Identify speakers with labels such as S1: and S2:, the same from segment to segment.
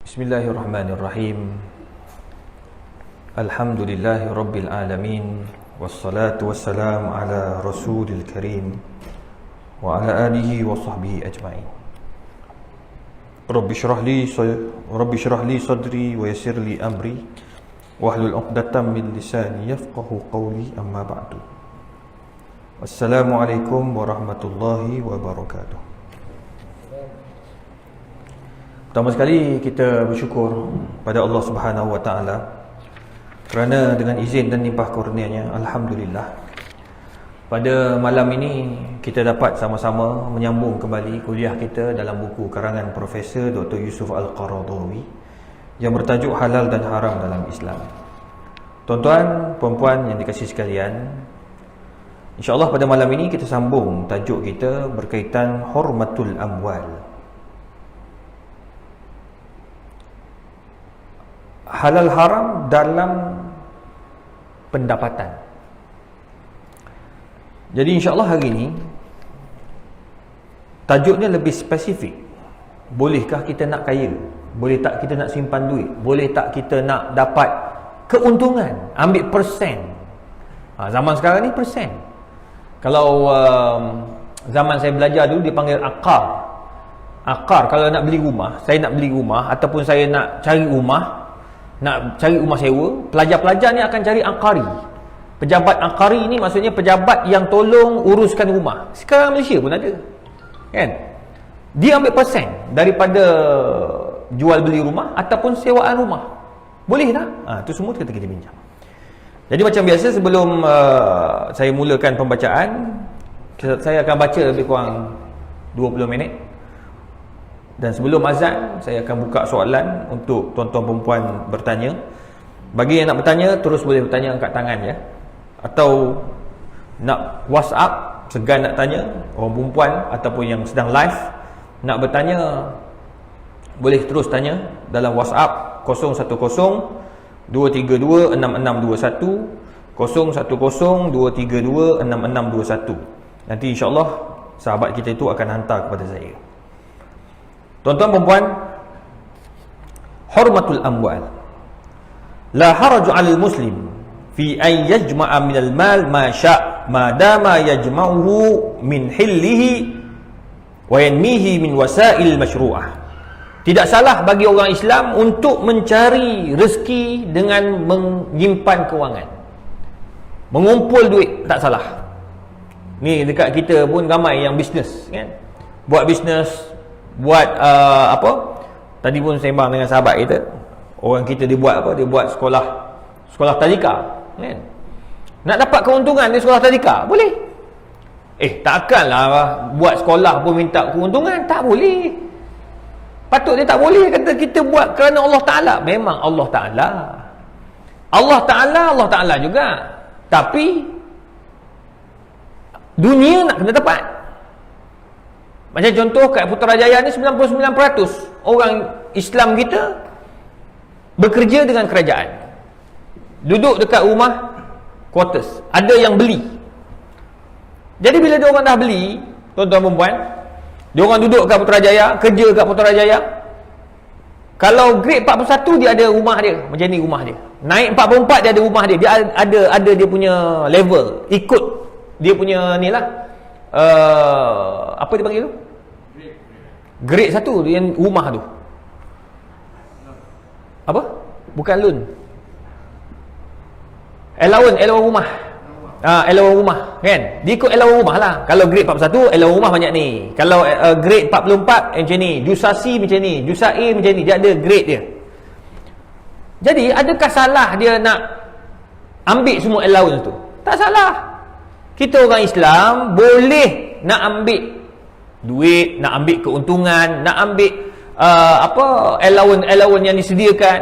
S1: Bismillahirrahmanirrahim. Alhamdulillahi rabbil alamin. Wassalatu wassalamu ala rasulil karim wa ala alihi wa sahbihi ajma'in. Rabbi syrah li sadri wa yassir li amri wahlul 'uqdatam min lisani yafqahu qawli, amma ba'du. Wassalamualaikum warahmatullahi wabarakatuh. Pertama sekali kita bersyukur pada Allah Subhanahu wa taala kerana dengan izin dan limpah kurnianya, alhamdulillah, pada malam ini kita dapat sama-sama menyambung kembali kuliah kita dalam buku karangan Profesor Dr. Yusuf Al-Qaradawi yang bertajuk Halal dan Haram dalam Islam. Tuan-tuan, puan-puan yang dikasihi sekalian, insya-Allah pada malam ini kita sambung tajuk kita berkaitan Hurmatul Amwal. Halal haram dalam pendapatan. Jadi insya-Allah hari ini tajuknya lebih spesifik. Bolehkah kita nak kaya? Boleh tak kita nak simpan duit? Boleh tak kita nak dapat keuntungan? Ambil persen. Zaman sekarang ni persen. Kalau zaman saya belajar dulu dipanggil akar. Akar kalau nak beli rumah, saya nak beli rumah ataupun saya nak cari rumah, nak cari rumah sewa, pelajar-pelajar ni akan cari akari. Pejabat akari ni maksudnya pejabat yang tolong uruskan rumah. Sekarang Malaysia pun ada, kan? Dia ambil persen daripada jual beli rumah ataupun sewaan rumah. Boleh tak? Itu semua kita bincang. Jadi macam biasa, sebelum saya mulakan pembacaan, saya akan baca lebih kurang 20 minit. Dan sebelum azan, saya akan buka soalan untuk tuan-tuan perempuan bertanya. Bagi yang nak bertanya, terus boleh bertanya, angkat tangan ya. Atau nak WhatsApp, segan nak tanya, orang perempuan ataupun yang sedang live nak bertanya, boleh terus tanya dalam WhatsApp 010-232-6621, 010-232-6621. Nanti insya-Allah sahabat kita itu akan hantar kepada saya. Tuan-tuan perempuan, hurmatul amwal. La haraju 'alal muslim fi an yajma'a minal mal ma sya' ma dama yajma'uhu min hillihi wa yanmihi min wasail masyru'ah. Tidak salah bagi orang Islam untuk mencari rezeki dengan menyimpan kewangan. Mengumpul duit tak salah. Ni dekat kita pun ramai yang bisnes, kan? Buat bisnes, buat tadi pun sembang dengan sahabat kita, orang kita dia buat apa? Dia buat sekolah tadika, kan? Nak dapat keuntungan di sekolah tadika, boleh. Takkanlah buat sekolah pun minta keuntungan, tak boleh. Patut dia tak boleh kata kita buat kerana Allah Ta'ala. Memang Allah Ta'ala juga, tapi dunia nak kena tepat. Macam contoh kat Putrajaya ni 99% orang Islam kita bekerja dengan kerajaan. Duduk dekat rumah quarters, ada yang beli. Jadi bila dia orang dah beli, tuan-tuan perempuan, dia orang duduk kat Putrajaya, kerja kat Putrajaya. Kalau grade 41 dia ada rumah dia, macam ni rumah dia. Naik 44 dia ada rumah dia. Dia ada dia punya level, ikut dia punya ni lah. Apa dia panggil tu? Grade 1 yang rumah tu. Apa? Bukan loan. Allowance rumah. Allowance rumah, kan? Dia ikut allowance rumah lah. Kalau grade 41, allowance rumah banyak ni. Kalau grade 44 macam ni, Jusasi macam ni, Jusa A macam ni, dia ada grade dia. Jadi adakah salah dia nak ambil semua allowance tu? Tak salah. Kita orang Islam boleh nak ambil duit, nak ambil keuntungan, nak ambil allowance yang disediakan.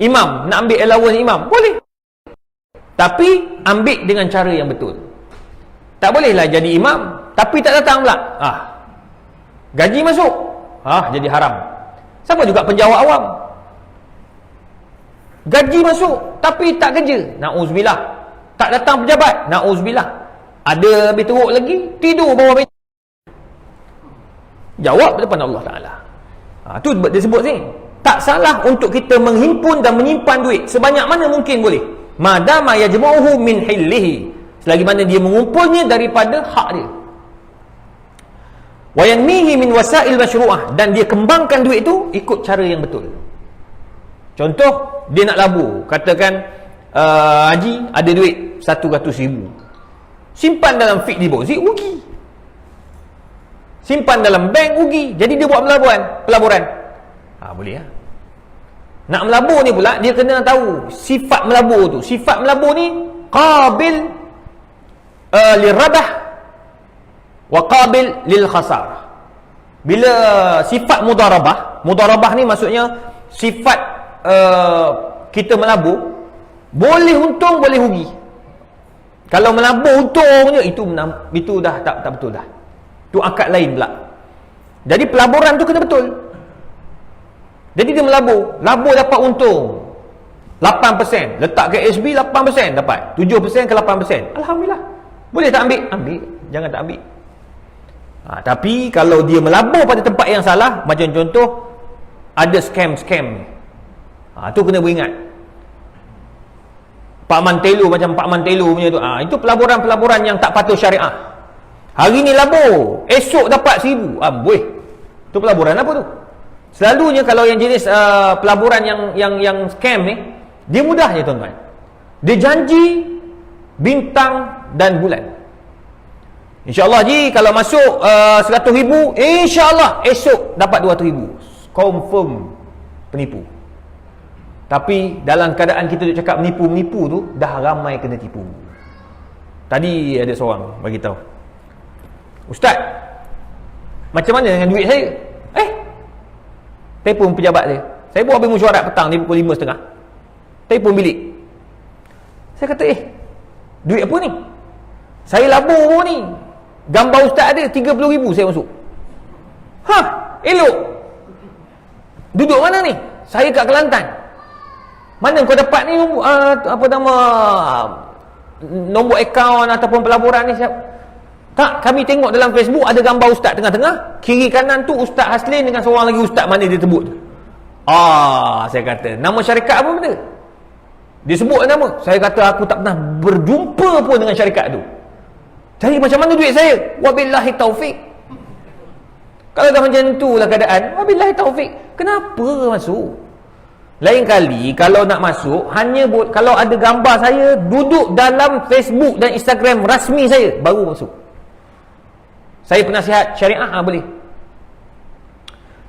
S1: Imam nak ambil allowance imam, boleh. Tapi ambil dengan cara yang betul. Tak bolehlah jadi imam tapi tak datang pula. Gaji masuk, jadi haram. Sama juga penjawat awam. Gaji masuk tapi tak kerja, na'uzubillah. Tak datang pejabat, na'uzubillah. Ada lebih teruk lagi, tidur bawah meja. Jawab depan Allah Ta'ala. Itu dia sebut sini. Tak salah untuk kita menghimpun dan menyimpan duit sebanyak mana mungkin boleh. Madama yajma'uhu min hillihi. Selagi mana dia mengumpulnya daripada hak dia. Wa yanmihi min wasail masyru'ah, dan dia kembangkan duit tu ikut cara yang betul. Contoh, dia nak labur. Katakan Haji ada duit 100,000. Simpan dalam fixed deposit, rugi. Simpan dalam bank, rugi. Jadi dia buat pelaburan. Boleh lah. Nak melabur ni pula, dia kena tahu sifat melabur tu. Sifat melabur ni qabil lirabah wa qabil lil khasarah. Bila sifat mudarabah ni maksudnya sifat kita melabur, boleh untung boleh rugi. Kalau melabur untung je, itu dah tak betul dah. Tu akad lain pula. Jadi pelaburan tu kena betul. Jadi dia melabur dapat untung 8%, letak ke SB 8% dapat 7% ke 8%. Alhamdulillah. Boleh tak ambil? Ambil. Jangan tak ambil. Tapi kalau dia melabur pada tempat yang salah, macam contoh ada scam tu kena beringat. Pak Mantelo punya tu, itu pelaburan yang tak patuh syariah. Hari ni labur, esok dapat 1,000. Amboi. Tu pelaburan apa tu? Selalunya kalau yang jenis pelaburan yang scam ni, dia mudah je tuan-tuan. Dia janji bintang dan bulan. InsyaAllah Ji, kalau masuk 100,000, InsyaAllah esok dapat 200,000. Confirm penipu. Tapi dalam keadaan kita duk cakap menipu tu, dah ramai kena tipu. Tadi ada seorang bagi tahu, Ustaz, macam mana dengan duit saya? Telefon pejabat saya buat habis mesyuarat petang ni pukul 5.30. Telefon bilik. Saya kata, duit apa ni? Saya labur ni. Gambar ustaz ada 30,000 saya masuk. Elok. Duduk mana ni? Saya kat Kelantan. Mana kau dapat ni nombor akaun ataupun pelaburan ni? Tak, kami tengok dalam Facebook ada gambar ustaz tengah-tengah, kiri kanan tu Ustaz Haslin dengan seorang lagi ustaz, mana dia sebut? Saya kata, nama syarikat apa benda? Dia sebut nama. Saya kata, aku tak pernah berjumpa pun dengan syarikat tu. Jadi macam mana duit saya? Wabillahi taufik. Kalau dah macam tu lah keadaan, wabillahi taufik, kenapa masuk? Lain kali kalau nak masuk, hanya kalau ada gambar saya duduk dalam Facebook dan Instagram rasmi saya, baru masuk. Saya penasihat syariah, boleh.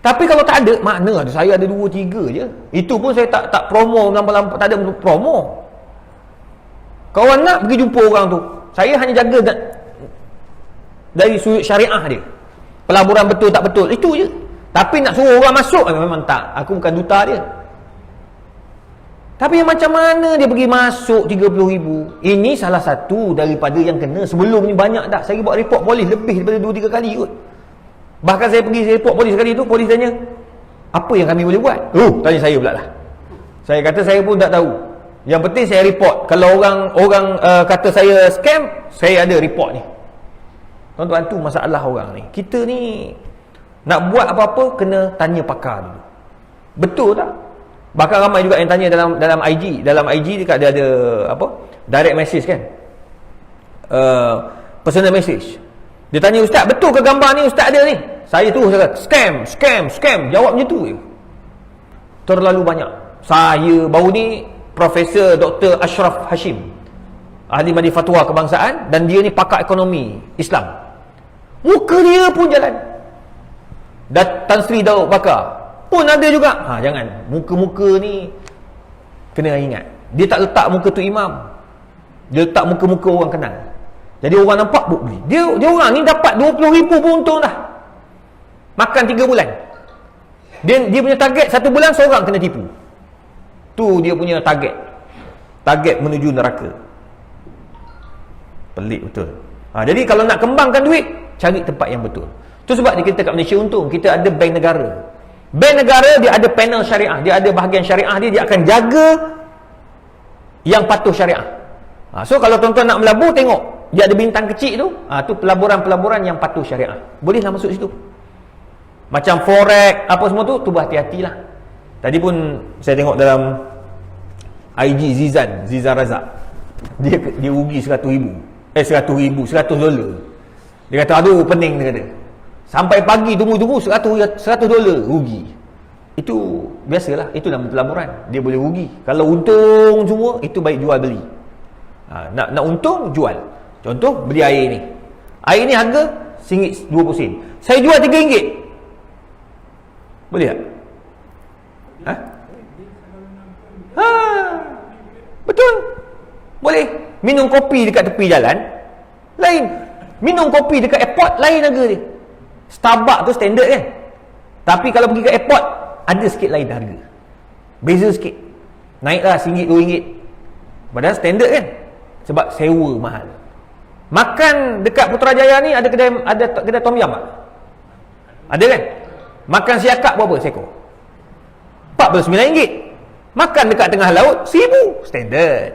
S1: Tapi kalau tak ada, mana ada, saya ada 2-3 je. Itu pun saya tak promo, lampu-lampu, tak ada promo. Kawan nak pergi jumpa orang tu, saya hanya jaga dari sudut syariah dia. Pelaburan betul tak betul, itu je. Tapi nak suruh orang masuk, memang tak. Aku bukan duta dia. Tapi yang macam mana dia pergi masuk 30,000? Ini salah satu daripada yang kena. Sebelum ni banyak dah. Saya buat report polis lebih daripada 2-3 kali kot. Bahkan saya pergi report polis sekali tu, polis tanya, apa yang kami boleh buat? Tanya saya pula lah. Saya kata saya pun tak tahu. Yang penting saya report. Kalau orang kata saya scam, saya ada report ni. Tuan-tuan, tu masalah orang ni. Kita ni nak buat apa-apa kena tanya pakar dulu. Betul tak? Bahkan ramai juga yang tanya dalam IG. Dalam IG dekat dia ada apa? Direct message kan? Personal message. Dia tanya, Ustaz, betul ke gambar ni Ustaz ada ni? Saya tu cakap, scam. Jawab macam tu je. Terlalu banyak. Saya baru ni Profesor Dr. Ashraf Hashim, ahli majlis fatwa kebangsaan, dan dia ni pakar ekonomi Islam. Muka dia pun jalan. Dan Tan Sri Daud Bakar pun ada juga. Jangan. Muka-muka ni kena ingat. Dia tak letak muka tu imam. Dia letak muka-muka orang kenal. Jadi orang nampak beli. Dia orang ni dapat 20,000 pun untung dah. Makan 3 bulan. Dia punya target 1 bulan seorang kena tipu. Tu dia punya target. Target menuju neraka. Pelik betul. Jadi kalau nak kembangkan duit, cari tempat yang betul. Tu sebab kita kat Malaysia untung. Kita ada bank negara. Bank negara dia ada panel syariah, dia ada bahagian syariah dia akan jaga yang patuh syariah. So kalau tuan-tuan nak melabur, tengok dia ada bintang kecil tu, tu pelaburan-pelaburan yang patuh syariah. Bolehlah masuk situ. Macam forex apa semua tu berhati-hatilah. Tadi pun saya tengok dalam IG Zizan Razak. Dia rugi 100 ribu. 100 dolar. Dia kata aduh pening, dia kata. Sampai pagi tunggu $100 rugi. Itu biasalah, itu nama pelaburan. Dia boleh rugi. Kalau untung semua, itu baik jual beli. Nak untung, jual. Contoh, beli air ni. Air ni harga RM1.20. Saya jual RM3. Boleh tak? Betul. Boleh. Minum kopi dekat tepi jalan, lain. Minum kopi dekat airport, lain harga dia. Starbucks tu standard kan. Tapi kalau pergi ke airport, ada sikit lain harga. Beza sikit. Naiklah RM1, RM2. Padahal standard kan. Sebab sewa mahal. Makan dekat Putrajaya ni ada kedai tom yum tak? Ada kan? Makan siakap berapa seekor? RM49. Makan dekat tengah laut RM1,000. Standard.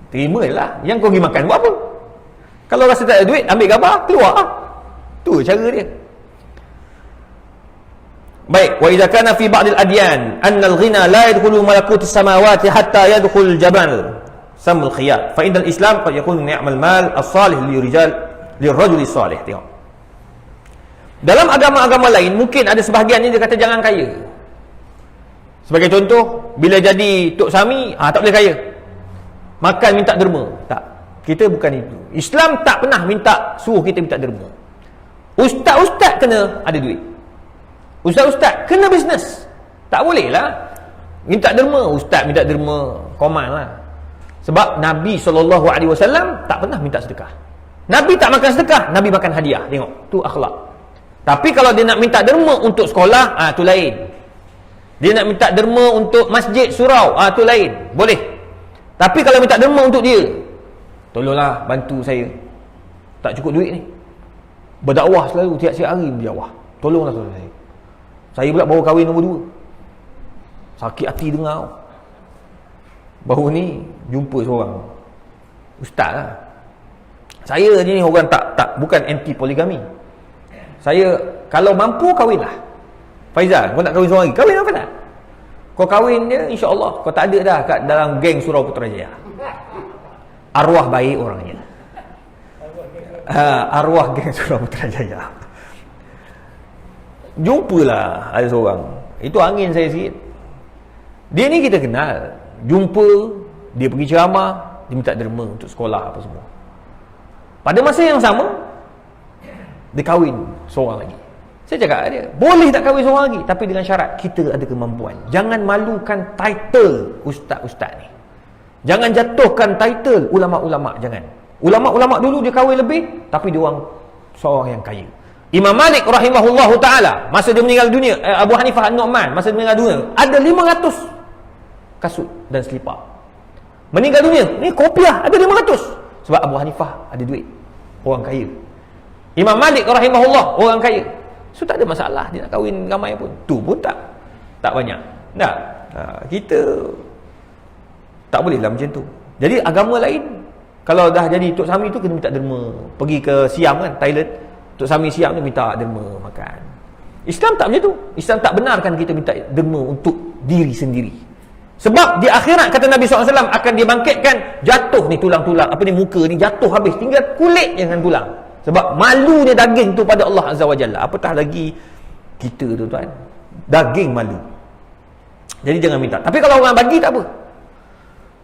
S1: Terimalah. Yang kau pergi makan buat apa? Kalau rasa tak ada duit, ambil gambar, keluar lah. Tu cara dia. Baik, wa idza kana fi ba'd al-adyan anna al-ghina la yadkhulu malakut as-samawati hatta yadkhul al-jabal samul khiyat. Fa inda al-islam qad yakun ni'mal mal as-salih lirajul salih. Tengok. Dalam agama-agama lain mungkin ada sebahagian ni dia kata jangan kaya. Sebagai contoh, bila jadi Tok Sami, tak boleh kaya. Makan minta derma. Tak. Kita bukan itu. Islam tak pernah suruh kita minta derma. Ustaz-ustaz kena ada duit. Ustaz-ustaz kena bisnes. Tak boleh lah minta derma. Ustaz minta derma, koman lah. Sebab Nabi SAW tak pernah minta sedekah. Nabi tak makan sedekah, Nabi makan hadiah. Tengok, tu akhlak. Tapi kalau dia nak minta derma untuk sekolah, tu lain. Dia nak minta derma untuk masjid, surau, tu lain. Boleh. Tapi kalau minta derma untuk dia, tolonglah bantu saya, tak cukup duit ni, berdakwah selalu, tiap-tiap hari berdakwah, tolonglah saya pula baru kahwin nombor 2, sakit hati dengar. Baru ni jumpa seorang ustaz lah. Saya ni orang tak bukan anti poligami. Saya kalau mampu kahwinlah. Faizal, kau nak kahwin seorang lagi, kahwin apa tak? Kau kahwin dia, insya-Allah kau tak ada dah kat dalam geng Surau Putrajaya. Arwah baik orangnya. Arwah geng Surau Putrajaya. Jumpalah ada seorang. Itu angin saya sikit. Dia ni kita kenal. Jumpa, dia pergi ceramah, dia minta derma untuk sekolah apa semua. Pada masa yang sama, dia kahwin seorang lagi. Saya cakap dia, boleh tak kahwin seorang lagi, tapi dengan syarat kita ada kemampuan. Jangan malukan title ustaz-ustaz ni. Jangan jatuhkan title ulama-ulama, jangan. Ulama-ulama dulu dia kahwin lebih, tapi dia orang seorang yang kaya. Imam Malik rahimahullahu ta'ala, masa dia meninggal dunia, Abu Hanifah An-Nu'man, masa dia meninggal dunia, ada 500 kasut dan selipar. Meninggal dunia, ni kopiah, ada 500. Sebab Abu Hanifah ada duit, orang kaya. Imam Malik rahimahullah, orang kaya. So tak ada masalah dia nak kahwin ramai pun. Tu pun tak banyak. Tak. Kita tak boleh lah macam tu. Jadi agama lain, kalau dah jadi Tok Sami tu kena minta derma. Pergi ke Siam kan, Thailand, Tok Sami Siam tu minta derma makan. Islam tak macam tu. Islam tak benarkan kita minta derma untuk diri sendiri. Sebab di akhirat kata Nabi SAW akan dibangkitkan, jatuh ni tulang-tulang, apa ni, muka ni jatuh habis, tinggal kulit dengan tulang. Sebab malunya daging tu pada Allah Azza wa Jalla. Apatah lagi kita tu tuan, daging malu. Jadi jangan minta. Tapi kalau orang bagi tak apa.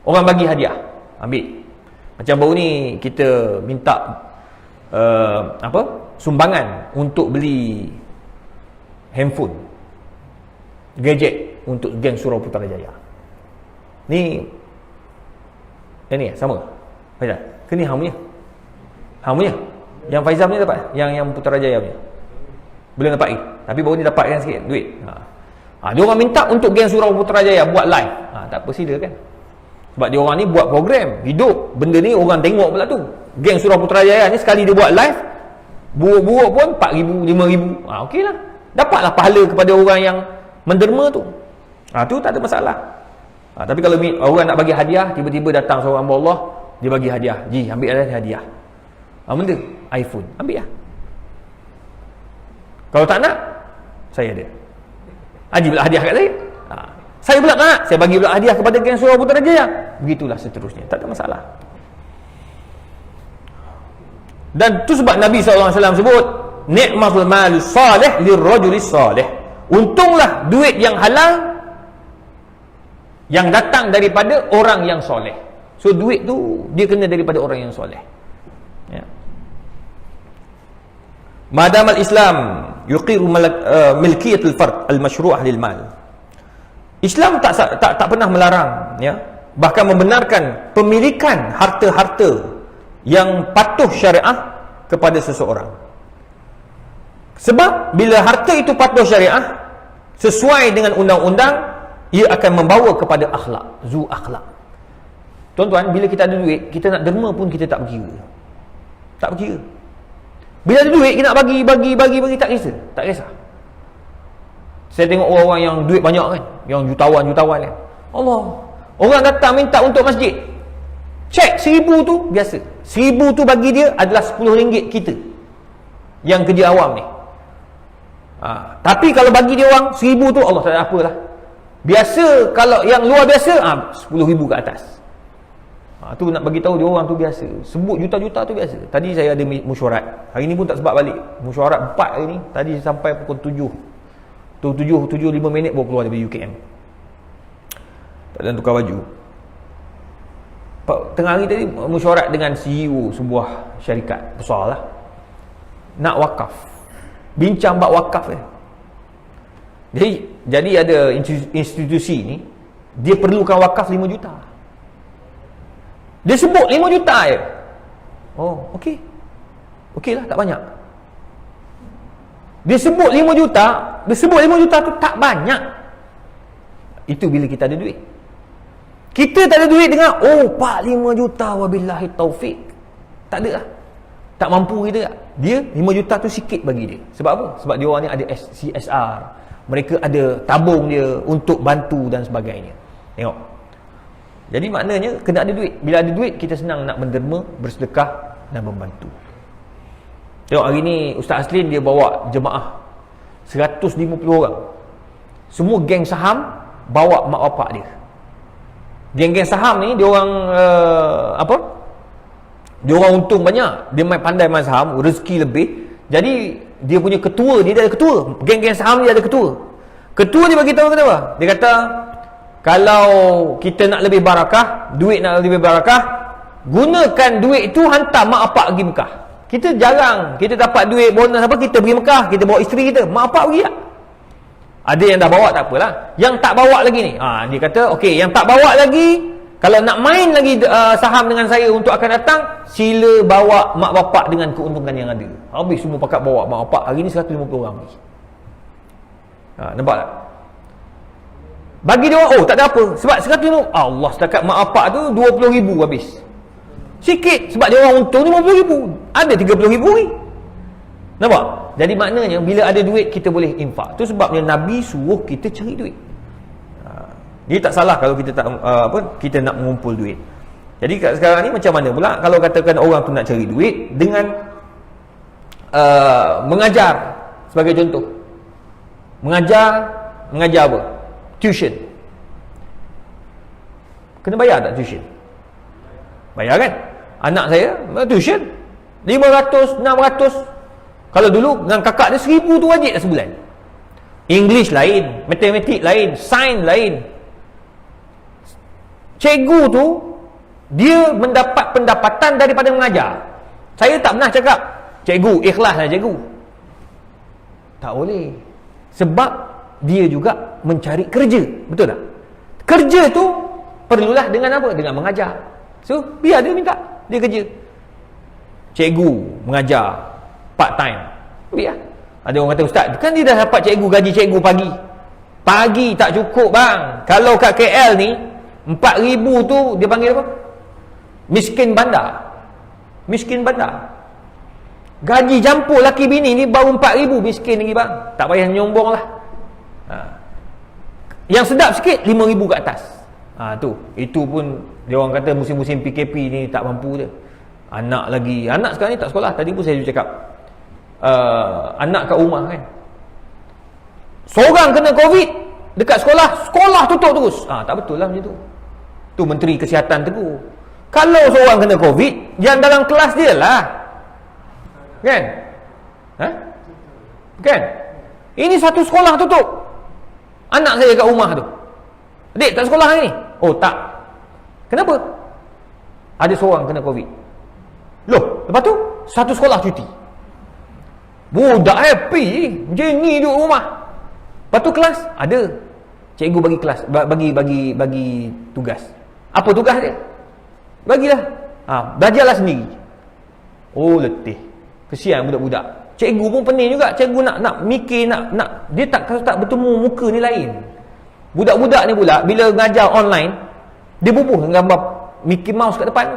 S1: Orang bagi hadiah, ambil. Macam baru ni kita minta sumbangan untuk beli handphone, gadget untuk geng Surau Putrajaya. Ni yang ni sama Faizal ke ni hamunya yang Faizal ni dapat, yang Putrajaya punya boleh dapat tapi baru ni dapatkan sikit duit. Dia orang minta untuk geng Surau Putrajaya buat live. Tak apa, silakan. Sebab dia orang ni buat program hidup, benda ni orang tengok pula tu. Geng Surau Putrajaya ni sekali dia buat live, buruk-buruk pun 4,000, 5,000. Okey lah, dapatlah pahala kepada orang yang menderma tu. Tu tak ada masalah. Tapi kalau orang nak bagi hadiah, tiba-tiba datang seorang hamba Allah, dia bagi hadiah, ji ambil ada hadiah. Benda iPhone, ambil lah. Kalau tak nak, saya ada. Haji pula hadiah kat saya. Saya pula tak nak, saya bagi pula hadiah kepada geng Surah Putrajaya. Begitulah seterusnya, tak ada masalah. Dan tu sebab Nabi SAW sebut, ni'matul mal salih lirrajuli salih. Untunglah duit yang halal yang datang daripada orang yang soleh. So duit tu dia kena daripada orang yang soleh. Ya. Madam al-Islam yuqiru milkiyatul fard al-mashru'ah lil mal. Islam tak pernah melarang, ya, bahkan membenarkan pemilikan harta-harta yang patuh syariah kepada seseorang. Sebab bila harta itu patuh syariah sesuai dengan undang-undang, ia akan membawa kepada akhlak, zu akhlak. Tuan-tuan, bila kita ada duit, kita nak derma pun kita tak berkira. Tak berkira. Bila ada duit, kita nak bagi, tak kisah. Tak kisah. Saya tengok orang-orang yang duit banyak kan, yang jutawan-jutawan kan. Allah, orang datang minta untuk masjid. Cek 1,000 tu biasa. 1,000 tu bagi dia adalah RM10 kita yang kerja awam ni. Tapi kalau bagi dia orang 1,000 tu, Allah, tak ada apalah. Biasa kalau yang luar biasa, RM10,000 ke atas. Tu nak bagi tahu dia orang tu biasa. Sebut juta-juta tu biasa. Tadi saya ada mesyuarat. Hari ni pun tak sebab balik. Mesyuarat 4 hari ni. Tadi sampai pukul 7. 7:05 baru keluar dari UKM. Tak ada tukar baju. Tengah hari tadi mesyuarat dengan CEO sebuah syarikat besar lah, nak wakaf. Bincang bab wakaf ni. Jadi ada institusi ni, dia perlukan wakaf 5 juta. Dia sebut 5 juta je. Oh, okey. Okey lah, tak banyak. Dia sebut 5 juta, dia sebut 5 juta tu tak banyak. Itu bila kita ada duit. Kita tak ada duit dengan, oh pak 5 juta wabillahi taufik. Tak ada lah. Tak mampu kita tak. Dia 5 juta tu sikit bagi dia. Sebab apa? Sebab dia orang ni ada CSR. Mereka ada tabung dia untuk bantu dan sebagainya. Tengok. Jadi maknanya kena ada duit. Bila ada duit, kita senang nak menderma, bersedekah dan membantu. Tengok hari ni Ustaz Aslin dia bawa jemaah 150 orang. Semua geng saham bawa mak bapak dia. Geng-geng saham ni dia orang dia orang untung banyak. Dia main pandai main saham, rezeki lebih. Jadi dia punya ketua, dia ada ketua. Geng-geng saham dia ada ketua. Ketua dia bagi tahu kata apa? Dia kata kalau kita nak lebih barakah, duit nak lebih barakah, gunakan duit itu hantar mak bapak pergi Mekah. Kita jarang kita dapat duit bonus apa, kita pergi Mekah, kita bawa isteri kita, mak bapak pergi tak? Ada yang dah bawa tak apalah. Yang tak bawa lagi ni, dia kata okey, yang tak bawa lagi, kalau nak main lagi saham dengan saya untuk akan datang, sila bawa mak bapak dengan keuntungan yang ada. Habis semua pakat bawa mak bapak. Hari ni 150 orang lagi. Nampak tak? Bagi dia orang, oh tak ada apa. Sebab 150, Allah, setakat mak bapak tu 20,000 habis. Sikit, sebab dia orang untung 50,000. Ada 30,000 ni. Nampak? Jadi maknanya bila ada duit kita boleh infak. Tu sebabnya Nabi suruh kita cari duit. Dia tak salah kalau kita tak kita nak mengumpul duit. Jadi kat sekarang ni macam mana pula kalau katakan orang tu nak cari duit dengan mengajar sebagai contoh. Mengajar apa? Tuition. Kena bayar tak tuition? Bayar kan? Anak saya tuition 500, 600. Kalau dulu dengan kakak dia 1,000 tu wajib dah sebulan. English lain, matematik lain, sains lain. Cikgu tu dia mendapat pendapatan daripada mengajar. Saya tak pernah cakap cikgu ikhlaslah cikgu. Tak boleh. Sebab dia juga mencari kerja. Betul tak? Kerja tu perlulah dengan apa? Dengan mengajar. So biar dia minta, dia kerja. Cikgu mengajar part time. Biar. Ada orang kata, ustaz, kan dia dah dapat cikgu, gaji cikgu pagi. Pagi tak cukup bang. Kalau kat KL ni 4,000 tu dia panggil apa? Miskin bandar. Miskin bandar. Gaji campur laki bini ni baru 4,000, miskin lagi bang. Tak payah nyombong lah. Yang sedap sikit 5,000 ke atas. Tu. Itu pun dia orang kata musim-musim PKP ni tak mampu dia. Anak lagi. Anak sekarang ni tak sekolah. Tadi pun saya cakap. Anak kat rumah kan. Seorang kena COVID, dekat sekolah tutup terus. Tak betul lah macam tu. Tu Menteri Kesihatan tegur. Kalau seorang kena COVID, yang dalam kelas dia lah. Kan? Kan? Ini satu sekolah tutup. Anak saya kat rumah tu. Adik, tak sekolah hari ni? Oh, tak. Kenapa? Ada seorang kena COVID. Loh, lepas tu satu sekolah cuti. Budak happy je ni duduk rumah. Lepas tu kelas ada. Cikgu bagi kelas, bagi tugas. Apa tugas dia? Bagilah. Belajarlah sendiri. Oh, letih. Kesian budak-budak. Cikgu pun pening juga. Cikgu nak mikir, nak dia tak bertemu muka ni lain. Budak-budak ni pula bila mengajar online, dia bubuh dengan gambar Mickey Mouse kat depan.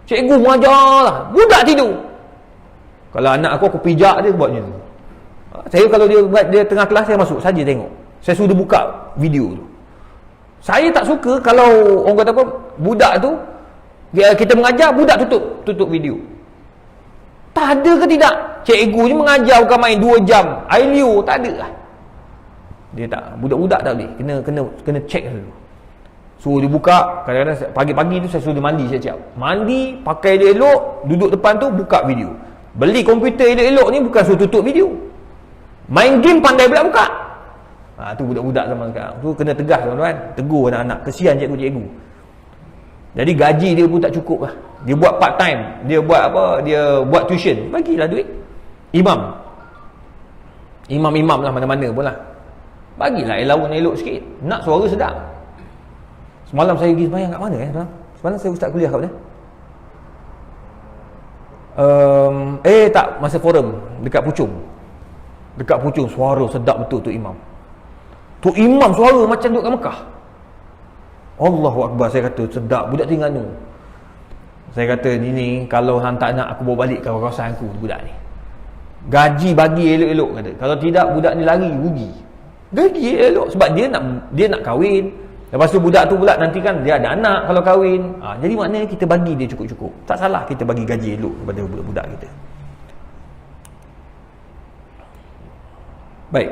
S1: Cikgu mengajar lah, budak tidur. Kalau anak aku pijak dia buat macam tu. Saya kalau dia tengah kelas, saya masuk saja tengok. Saya sudah buka video tu. Saya tak suka kalau orang kata apa, budak tu kita mengajar, budak tutup video. Tak ada ke tidak? Cikgu ni mengajar bukan main 2 jam. Ailio tak ada lah. Dia tak, budak-budak tak boleh. Kena check dulu. Suruh dia buka. Kadang-kadang pagi-pagi tu saya suruh dia mandi siap-siap. Mandi, pakai dia elok, duduk depan tu buka video. Beli komputer elok-elok ni bukan suruh tutup video. Main game pandai pula buka. Tu budak-budak zaman sekarang. Tu kena tegas tuan-tuan. Tegur anak-anak. Kesian cikgu-cikgu. Jadi gaji dia pun tak cukup lah. Dia buat part time. Dia buat apa? Dia buat tuition. Bagilah duit. Imam lah mana-mana pun lah. Bagilah allowance elok sikit. Nak suara sedap. Semalam saya pergi sembahyang kat mana tuan? Semalam saya ustaz kuliah kat mana? Tak, masa forum dekat Puchong. Dekat Puchong suara sedap betul tu imam. Tu imam suara macam duduk kat Mekah. Allahu Akbar, saya kata sedap budak Terengganu. Saya kata ni kalau hang tak nak aku bawa balik ke kawasan aku budak ni. Gaji bagi elok-elok kata. Kalau tidak budak ni lari rugi. Gaji elok sebab dia nak kahwin. Lepas tu budak tu pula nanti kan dia ada anak kalau kahwin. Jadi maknanya kita bagi dia cukup-cukup. Tak salah kita bagi gaji elok kepada budak-budak kita. Baik.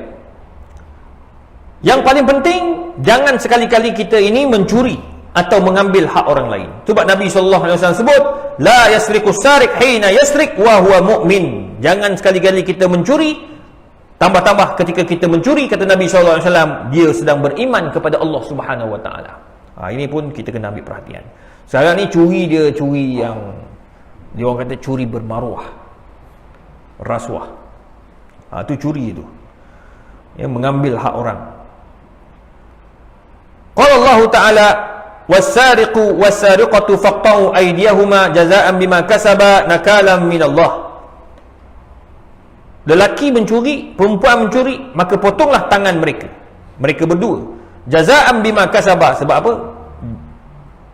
S1: Yang paling penting, jangan sekali-kali kita ini mencuri atau mengambil hak orang lain. Sebab Nabi SAW sebut, la yasriqu sariq hina yasriq wa huwa mu'min. Jangan sekali-kali kita mencuri, tambah-tambah ketika kita mencuri, kata Nabi SAW, dia sedang beriman kepada Allah Subhanahu Wa Taala. Ini pun kita kena ambil perhatian. Sekarang ni curi yang dia orang kata curi bermaruah, rasuah. Itu curi itu. Mengambil hak orang. Qala Allah Ta'ala was-sariqu was-sariqatu faqta'u aydiyahuma jazaa'an bima kasaba nakalan min Allah. Lelaki mencuri, perempuan mencuri, maka potonglah tangan mereka berdua, jazaa'an bima kasaba. Sebab apa?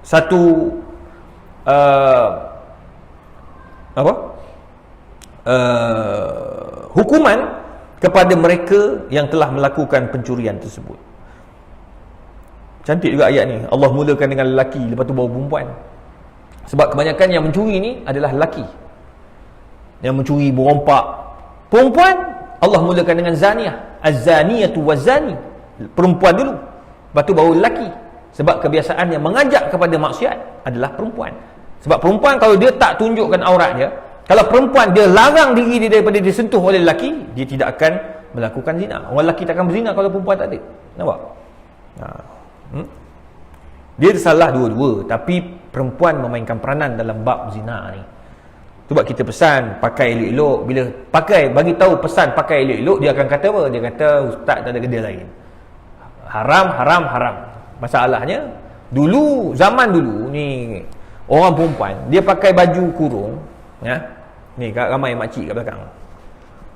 S1: Satu hukuman kepada mereka yang telah melakukan pencurian tersebut. Cantik juga ayat ni. Allah mulakan dengan lelaki, lepas tu bawa perempuan. Sebab kebanyakan yang mencuri ni adalah lelaki. Yang mencuri, berompak. Perempuan, Allah mulakan dengan zaniyah. Az-zaniyatu waz-zani. Perempuan dulu. Lepas tu baru lelaki. Sebab kebiasaan yang mengajak kepada maksiat adalah perempuan. Sebab perempuan kalau dia tak tunjukkan aurat dia, kalau perempuan dia larang diri dia daripada disentuh oleh lelaki, dia tidak akan melakukan zina. Orang lelaki tak akan berzina kalau perempuan tak ada. Nampak? Dia salah dua-dua, tapi perempuan memainkan peranan dalam bab zina ni. Sebab kita pesan pakai elok-elok. Bila pakai, bagi tahu pesan pakai elok-elok, dia akan kata apa? Dia kata ustaz tak ada kedai lain. Haram. Masalahnya dulu, zaman dulu ni, orang perempuan dia pakai baju kurung, ya. Ni ramai makcik kat belakang.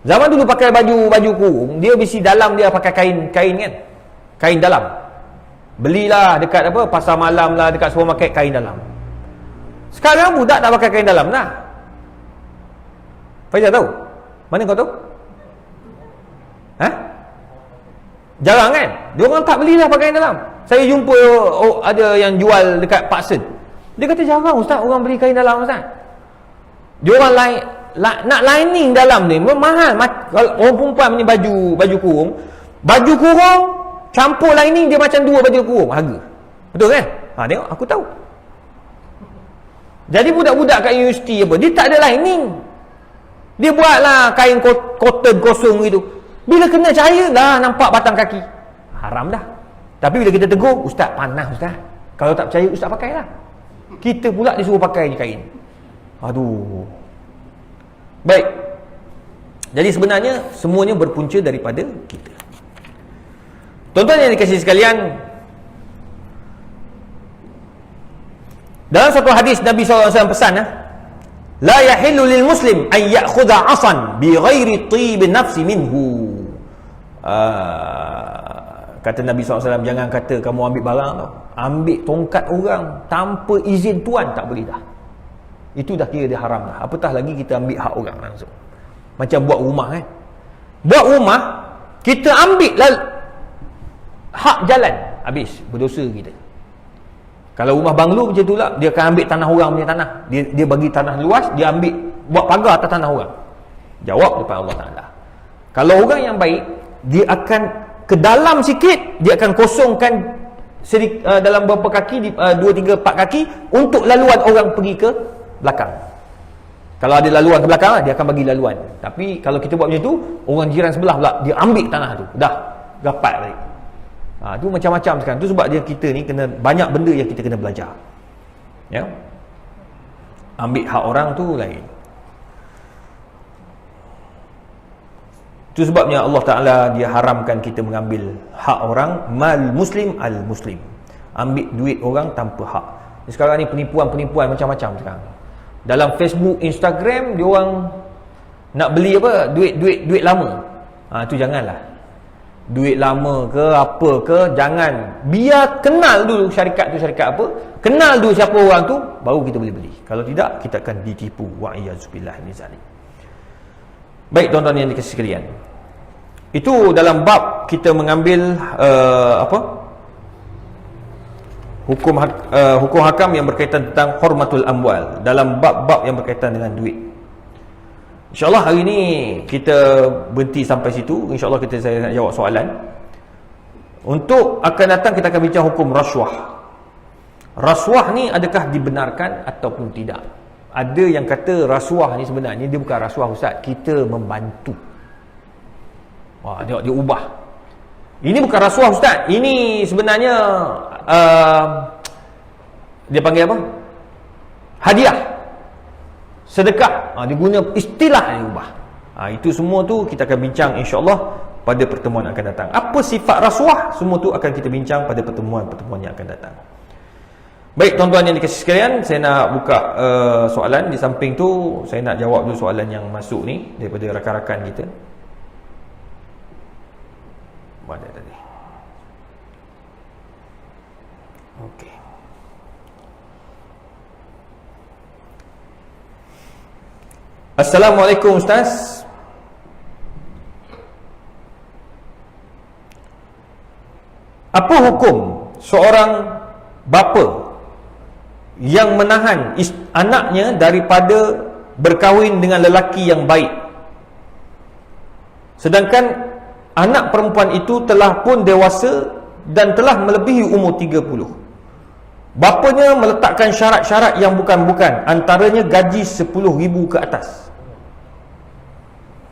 S1: Zaman dulu pakai baju kurung, dia mesti dalam dia pakai kain kan. Kain dalam. Belilah dekat apa, pasar malam lah, dekat supermarket, kain dalam. Sekarang budak tak pakai kain dalam dah. Faizal tahu? Mana kau tahu? Jarang kan? Dia orang tak belilah pakai kain dalam. Saya jumpa ada yang jual dekat Paksen. Dia kata jarang ustaz orang beli kain dalam ustaz. Dia orang nak lining dalam ni mahal. Kalau orang perempuan punya baju kurung campur lining dia macam 2 baju kurung harga. Betul kan? Tengok, aku tahu. Jadi budak-budak kat universiti apa, dia tak ada lining. Dia buatlah kain cotton kosong gitu. Bila kena cahaya lah nampak batang kaki. Haram dah. Tapi bila kita tegur, ustaz panas ustaz. Kalau tak percaya ustaz pakailah. Kita pula disuruh pakai je kain. Aduh. Baik. Jadi sebenarnya semuanya berpunca daripada kita. Tuan-tuan yang dikasihi sekalian, dalam satu hadis Nabi SAW pesan, la yahillu lil muslim an ya'khudha 'asan bi ghairi tib nafsi minhu. Kata Nabi SAW, jangan kata kamu ambil barang tau, ambil tongkat orang tanpa izin tuan, tak boleh dah. Itu dah kira dia haram dah. Apatah lagi kita ambil hak orang langsung. Macam buat rumah kan. Buat rumah, kita ambil lah hak jalan, habis berdosa kita. Kalau rumah banglo macam tu lah, dia akan ambil tanah orang punya tanah. Dia bagi tanah luas, dia ambil buat pagar atas tanah orang. Jawab depan Allah Ta'ala. Kalau orang yang baik, dia akan ke dalam sikit, dia akan kosongkan dalam berapa kaki, 2, 3, 4 kaki untuk laluan orang pergi ke belakang. Kalau ada laluan ke belakang, dia akan bagi laluan. Tapi kalau kita buat macam tu, orang jiran sebelah pula dia ambil tanah tu, dah gapat balik. Tu macam-macam sekarang. Tu sebab dia kita ni kena banyak benda yang kita kena belajar. Ya. Ambil hak orang tu lain. Itu sebabnya Allah Ta'ala dia haramkan kita mengambil hak orang, mal muslim al muslim. Ambil duit orang tanpa hak. Sekarang ni penipuan-penipuan macam-macam sekarang. Dalam Facebook, Instagram, dia orang nak beli apa? Duit lama. Tu janganlah. Duit lama ke apa ke, jangan. Biar kenal dulu syarikat tu syarikat apa, kenal dulu siapa orang tu, baru kita boleh beli. Kalau tidak, kita akan ditipu. Wa'iyazubillah min zalik. Baik tuan-tuan yang dikasihi sekalian, itu dalam bab kita mengambil hukum hakam yang berkaitan tentang hormatul amwal, dalam bab-bab yang berkaitan dengan duit. InsyaAllah hari ni kita berhenti sampai situ. InsyaAllah saya nak jawab soalan. Untuk akan datang kita akan bincang hukum rasuah. Rasuah ni adakah dibenarkan ataupun tidak? Ada yang kata rasuah ni sebenarnya dia bukan rasuah ustaz, kita membantu. Dia ubah. Ini bukan rasuah ustaz, ini sebenarnya dia panggil apa? Hadiah, sedekah. Dia guna istilah yang ubah. Itu semua tu kita akan bincang insya-Allah pada pertemuan akan datang. Apa sifat rasuah, semua tu akan kita bincang pada pertemuan-pertemuan yang akan datang. Baik tuan-tuan yang dikasihi sekalian, saya nak buka soalan. Di samping tu saya nak jawab dulu soalan yang masuk ni daripada rakan-rakan kita. Mana tadi? Okey. Assalamualaikum Ustaz. Apa hukum seorang bapa yang menahan anaknya daripada berkahwin dengan lelaki yang baik, sedangkan anak perempuan itu telah pun dewasa dan telah melebihi umur 30? Bapanya meletakkan syarat-syarat yang bukan-bukan, antaranya gaji 10,000 ke atas.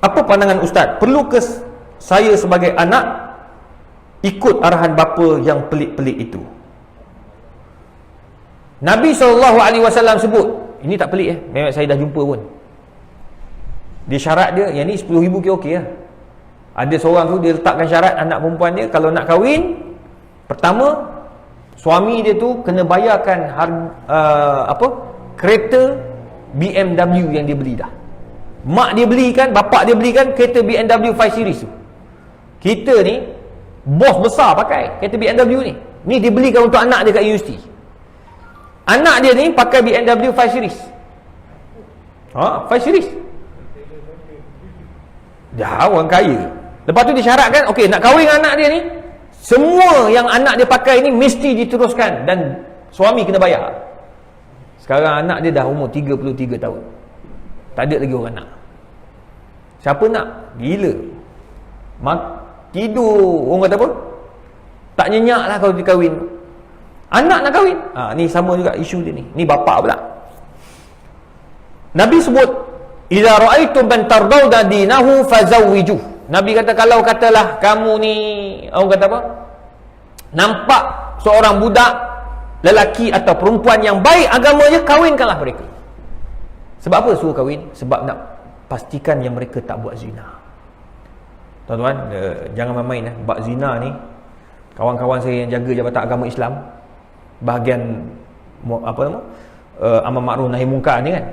S1: Apa pandangan Ustaz? Perlukah saya sebagai anak ikut arahan bapa yang pelik-pelik itu? Nabi SAW sebut, ini tak pelik memang saya dah jumpa pun. Dia syarat dia, yang ni 10,000 okey lah. Ada seorang tu dia letakkan syarat anak perempuan dia kalau nak kahwin, pertama suami dia tu kena bayarkan kereta BMW yang dia beli dah. Mak dia belikan, bapak dia belikan kereta BMW 5 Series tu. Kita ni bos besar pakai kereta BMW ni. Ni dia belikan untuk anak dia kat universiti. Anak dia ni pakai BMW 5 Series. 5 Series. Dah orang kaya. Lepas tu disyaratkan, okey, nak kahwin dengan anak dia ni, semua yang anak dia pakai ni mesti diteruskan dan suami kena bayar. Sekarang anak dia dah umur 33 tahun. Tak ada lagi orang nak. Siapa nak? Gila. Tidur, orang kata apa? Tak nyenyak lah kalau dia kahwin. Anak nak kahwin. Ni sama juga isu dia ni. Ni bapa pula. Nabi sebut, "Idza ra'aitum man tardawna dinahu fazawwijuh." Nabi kata, kalau katalah kamu ni, orang kata apa? Nampak seorang budak lelaki atau perempuan yang baik agamanya, kahwinkanlah mereka. Sebab apa suruh kahwin? Sebab nak pastikan yang mereka tak buat zina. Tuan-tuan, jangan main-main bab zina ni. Kawan-kawan saya yang jaga Jabatan Agama Islam, bahagian apa nama? Amar Ma'ruf Nahi Munkar ni kan.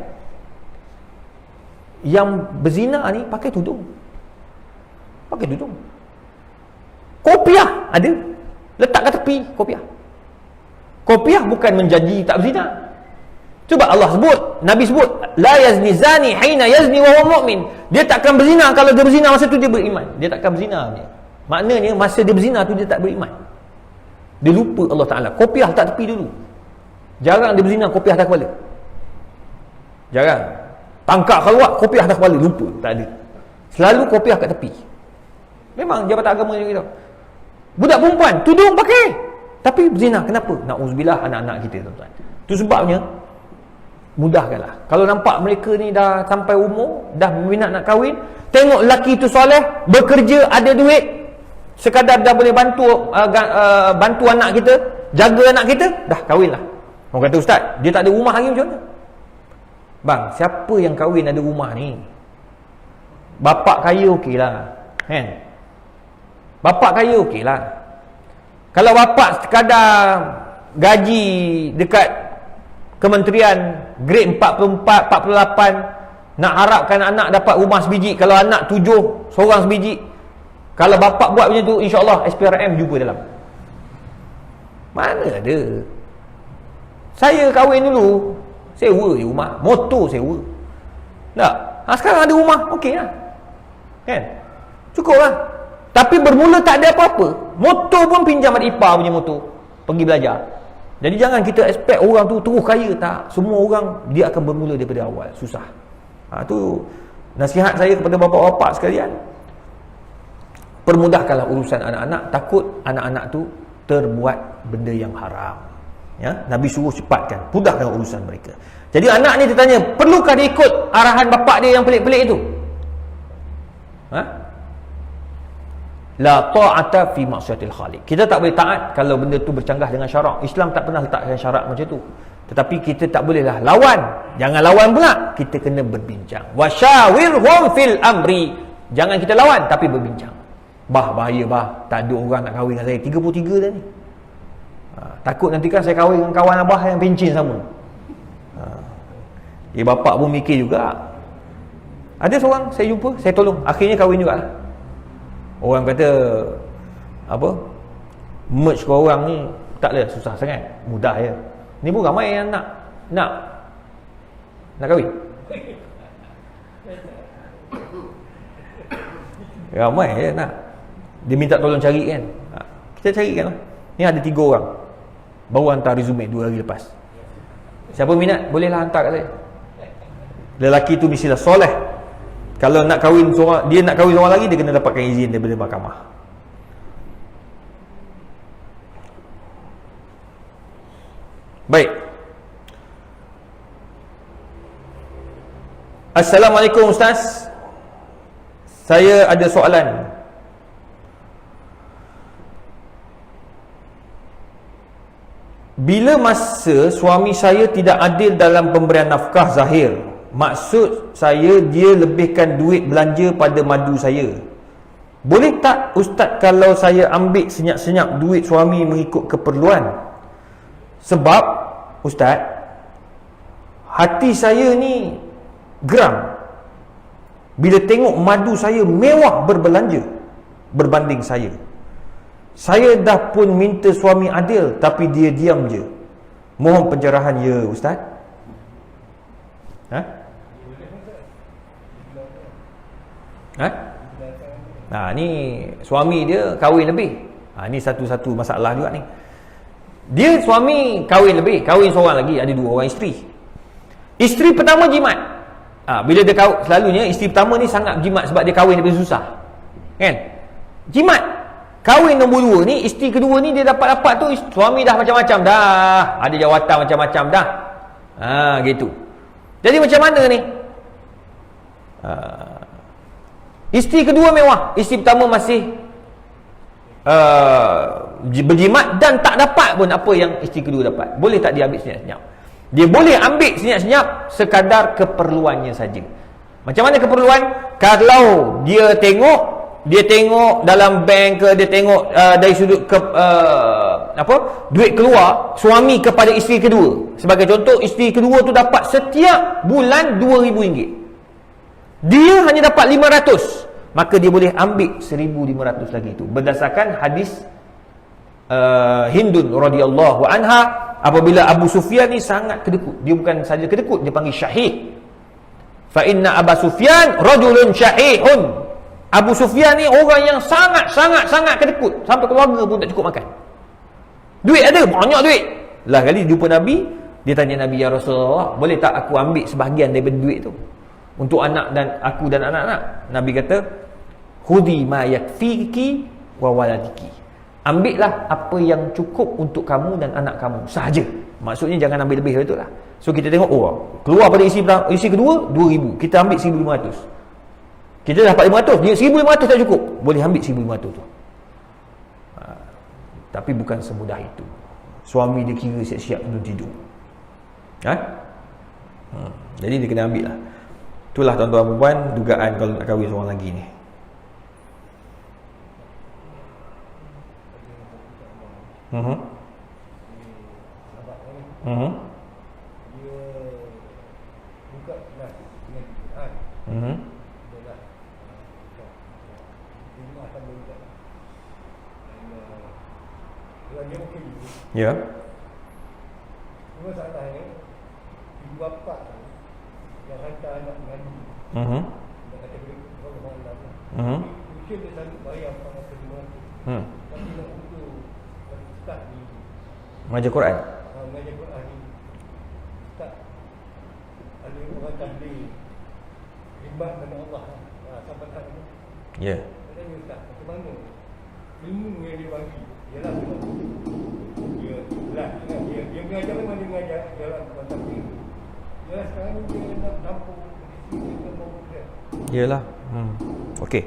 S1: Yang berzina ni pakai tudung. Pakai tudung. Kopiah ada. Letak kat tepi kopiah. Kopiah bukan menjanji tak berzina. Cuba Allah sebut, Nabi sebut, la yazni zani hina yazni wa huwa mu'min. Dia takkan berzina kalau dia berzina masa tu dia beriman. Dia takkan berzina ni. Maknanya masa dia berzina tu dia tak beriman. Dia lupa Allah Ta'ala. Kopiah tak tepi dulu. Jarang dia berzina kopiah atas kepala. Jarang. Tangkap keluar kopiah atas kepala, lupa, tak ada. Selalu kopiah kat tepi. Memang Jabatan Agama macam itu. Budak perempuan tudung pakai tapi berzina. Kenapa? Na'udzubillah anak-anak kita, tuan-tuan. Itu sebabnya mudahkanlah. Kalau nampak mereka ni dah sampai umur, dah minat nak kahwin, tengok lelaki tu soleh, bekerja, ada duit, sekadar dah boleh bantu bantu anak kita, jaga anak kita, dah kahwinlah. Orang kata, "Ustaz, dia tak ada rumah lagi, macam mana?" Bang, siapa yang kahwin ada rumah ni? Bapak kaya okeylah, kan? Bapak kaya okeylah. Kalau bapak sekadar gaji dekat kementerian grade 44, 48, nak harapkan anak dapat rumah sebiji, kalau anak 7, seorang sebiji. Kalau bapak buat macam tu, insya-Allah SPRM jumpa dalam. Mana ada. Saya kahwin dulu, sewa je rumah, motor sewa. Tak. Sekarang ada rumah, okey lah. Kan? Cukup lah. Tapi bermula tak ada apa-apa. Motor pun pinjam adik ipar punya motor, pergi belajar. Jadi jangan kita expect orang tu terus kaya. Tak. Semua orang dia akan bermula daripada awal. Susah. Tu nasihat saya kepada bapa-bapa sekalian. Permudahkanlah urusan anak-anak. Takut anak-anak tu terbuat benda yang haram. Ya, Nabi suruh cepatkan, mudahkan urusan mereka. Jadi anak ni dia tanya, perlukah dia ikut arahan bapak dia yang pelik-pelik itu? La ta'ata fi maksiatil khaliq. Kita tak boleh taat kalau benda tu bercanggah dengan syarak. Islam tak pernah letakkan syarak macam tu. Tetapi kita tak bolehlah lawan. Jangan lawan pula. Kita kena berbincang. Wasyawirhum fil amri. Jangan kita lawan tapi berbincang. Bahaya tak ada orang nak kahwin dengan saya. 33 dah ni. Takut nanti kan saya kahwin dengan kawan abah yang pencin sama. Bapak pun mikir juga. Ada seorang saya jumpa, saya tolong, akhirnya kahwin jugalah. Orang kata apa, merge kau orang ni tak ada susah sangat, mudah je. Ni pun ramai yang nak kahwin. Ramai je nak. Dia minta tolong cari kan. Kita carikan lah. Ni ada 3 orang, baru hantar resume 2 hari lepas. Siapa minat bolehlah hantar kat saya. Lelaki tu mestilah soleh. Kalau nak kahwin seorang, dia nak kahwin seorang lagi, dia kena dapatkan izin daripada mahkamah. Baik. Assalamualaikum Ustaz. Saya ada soalan. Bila masa suami saya tidak adil dalam pemberian nafkah zahir, maksud saya dia lebihkan duit belanja pada madu saya. Boleh tak Ustaz kalau saya ambil senyap-senyap duit suami mengikut keperluan? Sebab Ustaz, hati saya ni geram bila tengok madu saya mewah berbelanja berbanding saya. Saya dah pun minta suami adil tapi dia diam je. Mohon pencerahan ya Ustaz. Ni suami dia kahwin lebih. Ni satu-satu masalah juga ni. Dia suami kahwin lebih, kahwin seorang lagi, ada 2 orang isteri. Isteri pertama jimat. Bila dia kahwin, selalunya isteri pertama ni sangat jimat sebab dia kahwin daripada susah. Kan? Jimat. Kahwin nombor 2 ni, isteri kedua ni dia dapat tu suami dah macam-macam dah, ada jawatan macam-macam dah. Gitu. Jadi macam mana ni? Isteri kedua mewah, isteri pertama masih berjimat dan tak dapat pun apa yang isteri kedua dapat. Boleh tak dia ambil senyap-senyap? Dia boleh ambil senyap-senyap sekadar keperluannya saja. Macam mana keperluan? Kalau dia tengok dalam bank ke, dia tengok dari sudut duit keluar suami kepada isteri kedua. Sebagai contoh, isteri kedua tu dapat setiap bulan RM2,000. Dia hanya dapat 500, maka dia boleh ambil 1,500 lagi itu. Berdasarkan hadis Hindun radhiyallahu anha, apabila Abu Sufyan ni sangat kedekut. Dia bukan saja kedekut, dia panggil syahih. Fa inna Abu Sufyan rajulun syahihun. Abu Sufyan ni orang yang sangat kedekut, sampai keluarga pun tak cukup makan. Duit ada, banyak duit. Lah kali jumpa Nabi, dia tanya Nabi, ya Rasulullah, boleh tak aku ambil sebahagian daripada duit tu untuk anak dan aku dan anak-anak? Nabi kata, khudhi ma yakfiki wa waladiki. Ambillah apa yang cukup untuk kamu dan anak kamu sahaja. Maksudnya jangan ambil lebih dari itu lah. So kita tengok, keluar pada isi kedua 2,000, kita ambil 1,500. Kita dapat 500, dia 1,500 tak cukup, boleh ambil 1,500 tu. Tapi bukan semudah itu. Suami dia kira siap-siap sebelum tidur. Jadi dia kena ambil lah. Itulah tuan-tuan perempuan, dugaan kalau nak kahwin seorang lagi ni. Ya.
S2: Masalahnya ibu bapa yang hantar anak mengaji. Dia kata boleh malam. Mungkin dia sanggup bayar apa semua. Tapi nak untuk start di
S1: mengajar Quran.
S2: Mengajar Quran ni start ada orang tabligh khidmat kepada Allah. Sampai tak ni.
S1: Ya.
S2: Tanya ustaz, macam mana ilmu yang dia bagi? Ialah dia mengajar memang dia mengajar jalan macam ni. Dia sekarang dia nak tampung dia mau dia.
S1: Iyalah. Okey.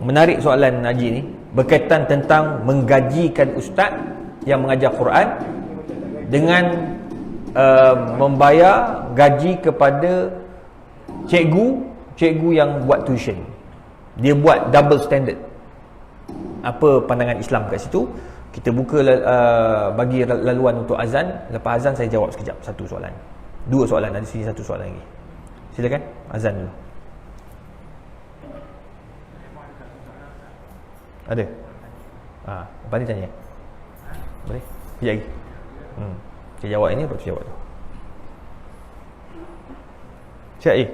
S1: Menarik soalan Haji ni berkaitan tentang menggajikan ustaz yang mengajar Quran dengan membayar gaji kepada cikgu yang buat tuition. Dia buat double standard. Apa pandangan Islam kat situ? Kita buka bagi laluan untuk azan. Lepas azan saya jawab sekejap satu soalan. Dua soalan, ada sini satu soalan lagi. Silakan azan dulu. Ada? Lepas ni tanya. Boleh? Sekejap lagi. Saya jawab ini, lepas tu jawab tu. Sekejap lagi.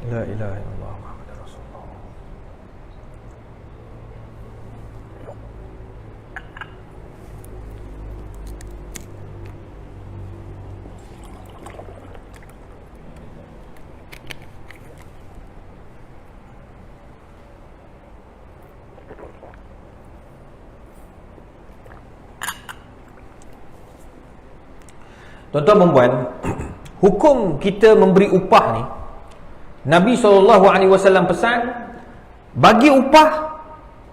S1: La ilaha illallah Muhammadur Rasulullah. Tuan-tuan dan puan, hukum kita memberi upah ni, Nabi SAW pesan, bagi upah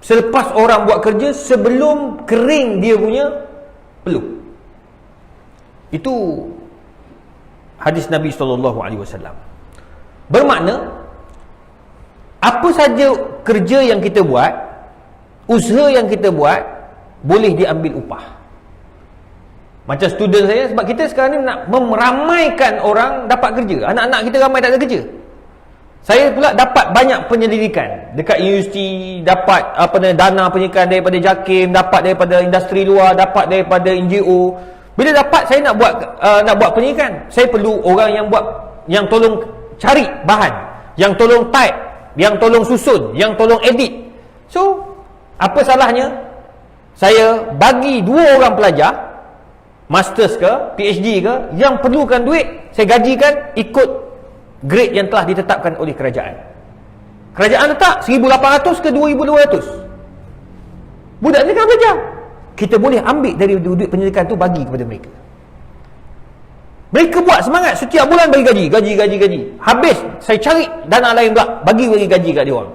S1: selepas orang buat kerja, sebelum kering dia punya peluh. Itu hadis Nabi SAW. Bermakna, apa saja kerja yang kita buat, usaha yang kita buat, boleh diambil upah. Macam student saya, sebab kita sekarang ni nak meramaikan orang dapat kerja. Anak-anak kita ramai tak ada kerja. Saya pula dapat banyak penyelidikan dekat universiti, dapat dana penyelidikan daripada JAKIM, dapat daripada industri luar, dapat daripada NGO. Bila dapat, saya nak buat penyelidikan, saya perlu orang yang tolong cari bahan, yang tolong type, yang tolong susun, yang tolong edit. So, apa salahnya saya bagi 2 orang pelajar, masters ke, PhD ke, yang perlukan duit, saya gajikan ikut grade yang telah ditetapkan oleh kerajaan. Kerajaan letak 1,800 ke 2,200. Budak ni kan belajar. Kita boleh ambil dari duit penyelidikan tu, bagi kepada mereka. Mereka buat semangat, setiap bulan bagi gaji. Habis, saya cari dana lain pula, bagi gaji kat dia orang.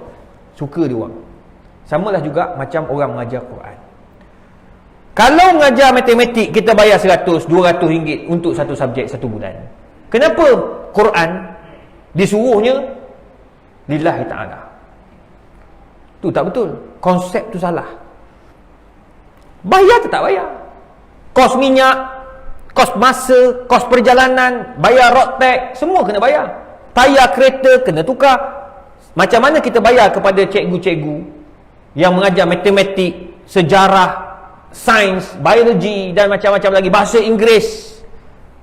S1: Suka dia orang. Samalah juga macam orang mengajar Quran. Kalau mengajar matematik, kita bayar 100, 200 ringgit untuk satu subjek satu bulan. Kenapa Quran disuruhnya lillahi ta'ala? Tu tak betul. Konsep tu salah. Bayar tak bayar? Kos minyak, kos masa, kos perjalanan, bayar road tax, semua kena bayar. Tayar kereta kena tukar. Macam mana kita bayar kepada cikgu-cikgu yang mengajar matematik, sejarah, sains, biologi dan macam-macam lagi, bahasa Inggeris,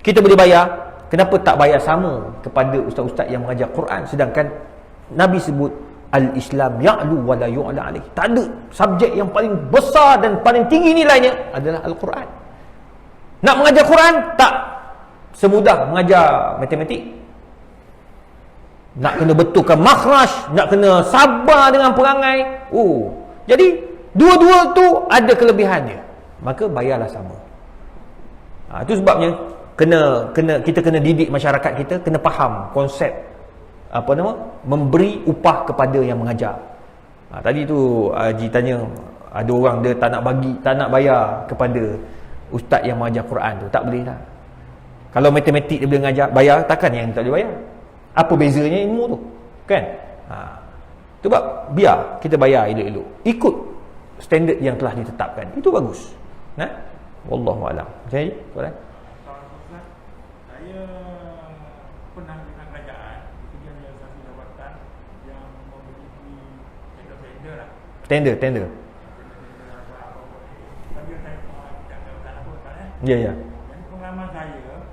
S1: kita boleh bayar. Kenapa tak bayar sama kepada ustaz-ustaz yang mengajar Quran? Sedangkan Nabi sebut al-Islam ya'lu wa la yu'la alaih. Tak ada subjek yang paling besar dan paling tinggi nilainya adalah Al-Quran. Nak mengajar Quran tak semudah mengajar matematik. Nak kena betulkan makhraj, nak kena sabar dengan perangai. Jadi dua-dua tu ada kelebihannya. Maka bayarlah sama. Itu sebabnya kita kena didik masyarakat kita, kena faham konsep memberi upah kepada yang mengajar. Tadi tu Haji tanya, ada orang dia tak nak bayar kepada ustaz yang mengajar Quran tu. Tak boleh lah. Kalau matematik dia boleh mengajar, bayar, takkan yang tak boleh bayar? Apa bezanya ilmu tu? Kan? Sebab biar kita bayar elok-elok, ikut standard yang telah ditetapkan. Itu bagus. Wallahu a'lam. Jadi, soalan?
S3: Saya pernah dengan kerajaan, bekerja di satu jabatan yang memiliki tender lah.
S1: Tender. Ya.
S3: Jadi pengalaman saya,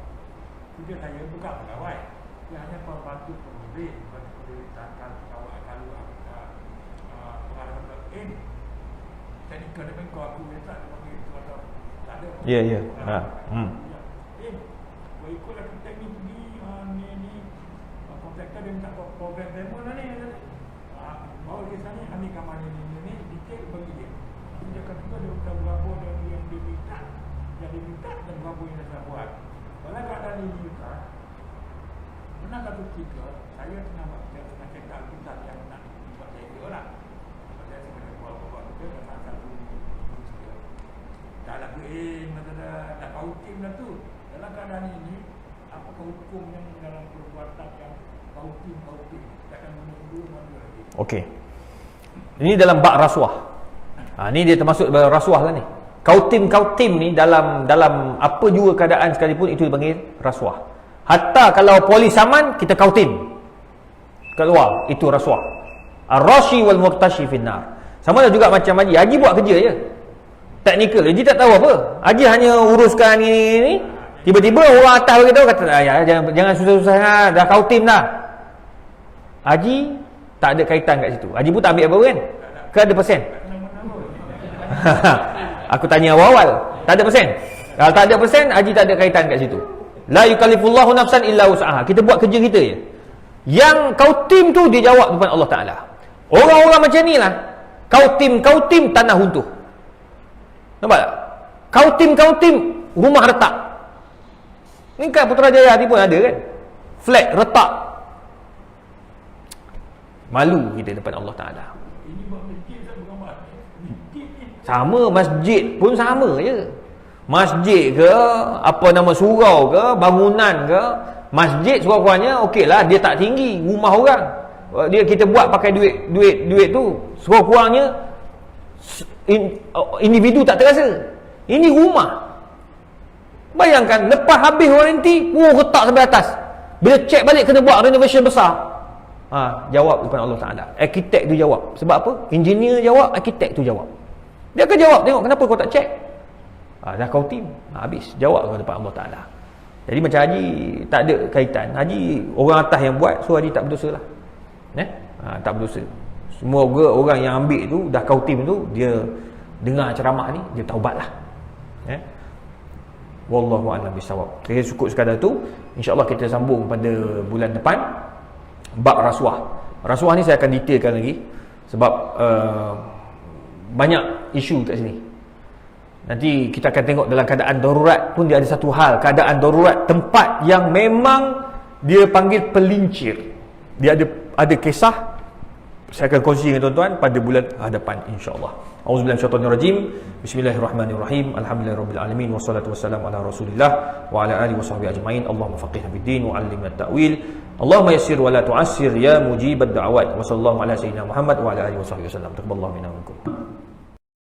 S3: kerja saya bukan pegawai. Dia hanya pembantu pemilik, kalau pengalaman teknikal dia bengkok aku tak ada panggil itu atau tak ada.
S1: Ya.
S3: Ikutlah teknik ni kontraktor dia minta program demo lah ni. Bawa dia sana, ambil gambar ni detail bagi dia. Dia kata dia bukan berapa yang dia minta, dan berapa yang dia buat. Kalau keadaan ini juga, pernah satu ketika saya tengah cakap kita yang nak buat saya lah. hukum yang dalam perbuatan yang kautim. Takkan menunggu mana lagi.
S1: Okey. Ini dalam bab rasuah. Ni dia termasuk rasuah lah ni. Kautim ni dalam apa juga keadaan sekalipun itu dipanggil rasuah. Hatta kalau polis saman, kita kautim kat luar, itu rasuah. Ar-rashi wal murtashi finnar. Sama lah juga macam Haji. Haji buat kerja je, teknikal. Haji tak tahu apa. Haji hanya uruskan ni. Tiba-tiba orang atas beritahu kata, jangan susah-susah dah kautim dah. Haji tak ada kaitan kat situ. Haji pun tak ambil apa-apa kan? Ke ada persen? Aku tanya awal-awal, tak ada persen. Kalau tak ada persen, Haji tak ada kaitan kat situ. La yukallifullahu nafsan illa wus'aha. Kita buat kerja kita je. Yang kautim tu dia jawab depan Allah Ta'ala. Orang-orang macam ni lah, kautim tanah runtuh. Nampak tak? Kautim rumah retak. Ni kan Putrajaya ni pun ada kan, flat retak. Malu kita depan Allah Ta'ala.
S3: Ini buat masjid saya bukan buat.
S1: Sama, masjid pun sama je. Masjid ke, apa nama surau ke, bangunan ke, masjid sekurang-kurangnya okeylah, dia tak tinggi rumah orang. Dia kita buat pakai duit tu, sekurang-kurangnya individu tak terasa. Ini rumah. Bayangkan lepas habis waranti, retak sampai atas. Bila cek balik kena buat renovation besar. Jawab depan Allah Ta'ala. Arkitek tu jawab. Sebab apa? Engineer jawab, arkitek tu jawab. Dia akan jawab, tengok kenapa kau tak cek. Dah kau tim, habis. Jawab kau depan Allah Ta'ala. Jadi macam Haji tak ada kaitan. Haji orang atas yang buat, so Haji tak berdosa lah. Tak berdosa. Semua orang yang ambil tu, dah kau tim tu, dia dengar ceramah ni, dia taubat lah. Wallahu a'lam bisawab. Saya cukup sekadar tu. InsyaAllah kita sambung pada bulan depan bab rasuah. Rasuah ni saya akan detailkan lagi sebab banyak isu kat sini. Nanti kita akan tengok dalam keadaan darurat pun dia ada satu hal, keadaan darurat tempat yang memang dia panggil pelincir. Dia ada kisah saya akan kongsi dengan tuan-tuan pada bulan hadapan insya-Allah. Auzubillahi minasyaitonirrajim. Bismillahirrahmanirrahim. Alhamdulillahirabbil alamin wassalatu wassalamu ala Rasulillah wa ala alihi washabbihi ajmain. Allahumma faqihna fid-din wa 'allimna at-ta'wil. Allahumma yassir wa la tu'assir ya mujibad da'awat. Wa sallallahu ala sayyidina Muhammad wa ala alihi washabbihi wasallam. Taqabbalallahu minna wa minkum.